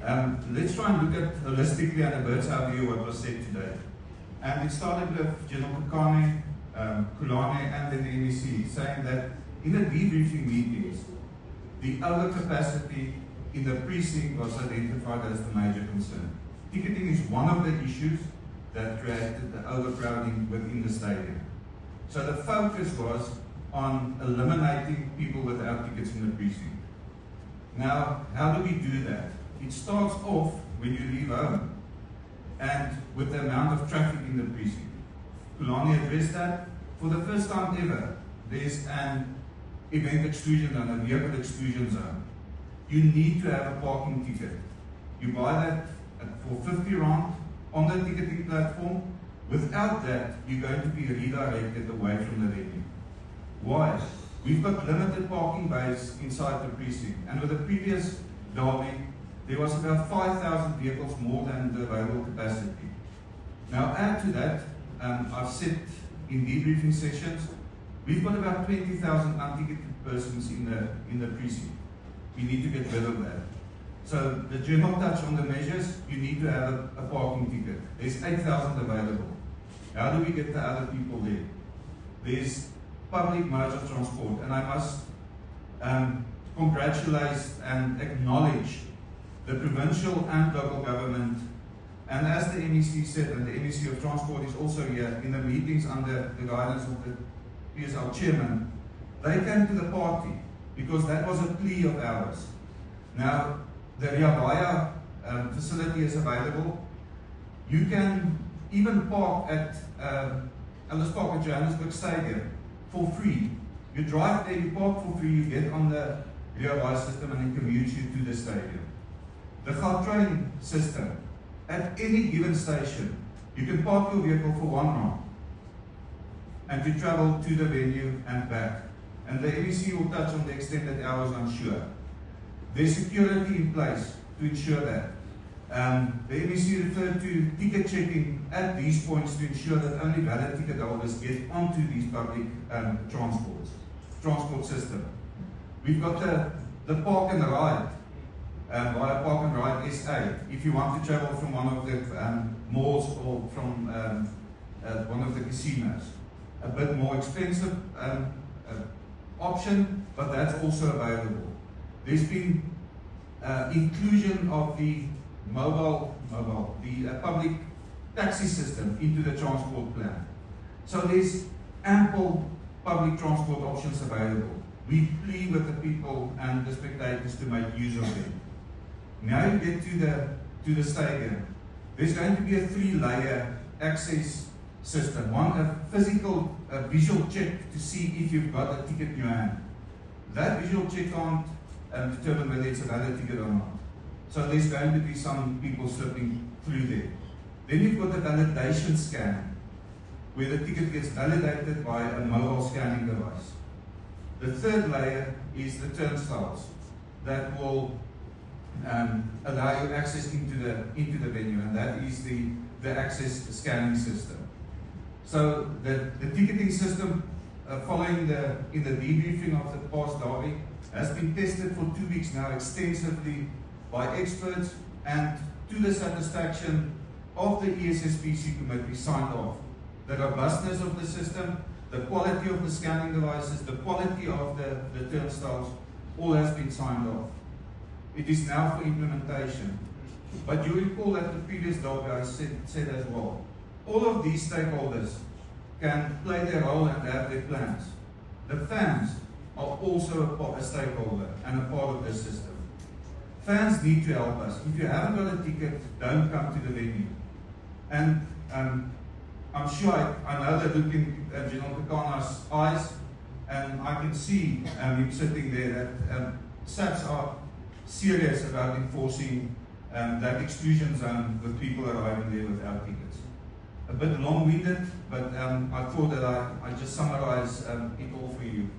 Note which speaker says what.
Speaker 1: Let's try and look at holistically and a bird's eye view what was said today. And it started with General Kekane, Kulane, and then the MEC saying that in the debriefing meetings, the overcapacity in the precinct was identified as the major concern. Ticketing is one of the issues that created the overcrowding within the stadium. So the focus was on eliminating people without tickets in the precinct. Now, how do we do that? It starts off when you leave home and with the amount of traffic in the precinct. Kulani addressed that. For the first time ever, there's an event exclusion zone, a vehicle exclusion zone. You need to have a parking ticket. You buy that for 50 rand on the ticketing platform. Without that, you're going to be redirected away from the venue. Why? We've got limited parking bays inside the precinct, and with the previous derby, there was about 5,000 vehicles more than the available capacity. Now add to that, I've said in debriefing sessions, we've got about 20,000 unticketed persons in the precinct. We need to get rid of that. So the general touch on the measures, you need to have a parking ticket. There's 8,000 available. How do we get the other people there? There's public modes of transport, and I must congratulate and acknowledge the provincial and local government, and as the MEC said, and the MEC of Transport is also here in the meetings under the guidance of the PSL chairman, they came to the party because that was a plea of ours. Now, the Rea Vaya facility is available. You can even park at Ellis Park at Johannesburg Stadium for free. You drive there, you park for free, you get on the Rea Vaya system and it commutes you to the stadium. The Gautrain system, at any given station, you can park your vehicle for R1 and to travel to the venue and back. And the MEC will touch on the extended hours, I'm sure. There's security in place to ensure that. The MEC referred to ticket checking at these points to ensure that only valid ticket holders get onto these public transport system. We've got the park and ride via Park and Ride SA. If you want to travel from one of the malls or from one of the casinos, a bit more expensive option, but that's also available. There's been inclusion of the public taxi system into the transport plan. So there's ample public transport options available. We plead with the people and the spectators to make use of them. Now you get to the stadium. There's going to be a 3-layer access system. One, a physical visual check to see if you've got a ticket in your hand. That visual check can't determine whether it's a valid ticket or not. So there's going to be some people slipping through there. Then you've got the validation scan, where the ticket gets validated by a mobile scanning device. The third layer is the turnstiles that will allow you access into the venue, and that is the access scanning system. So the ticketing system, following in the debriefing of the past derby, has been tested for 2 weeks now extensively by experts, and to the satisfaction of the ESSPC committee, signed off. The robustness of the system, the quality of the scanning devices, the quality of the turnstiles, all has been signed off. It is now for implementation. But you recall that the previous derby I said as well, all of these stakeholders can play their role and have their plans. The fans are also a stakeholder and a part of this system. Fans need to help us. If you haven't got a ticket, don't come to the venue. And I'm sure I know that look in General Kekane's eyes, and I can see him sitting there that SAPS are serious about enforcing that exclusion zone with people arriving there without tickets. A bit long-winded, but I thought that I just summarize it all for you.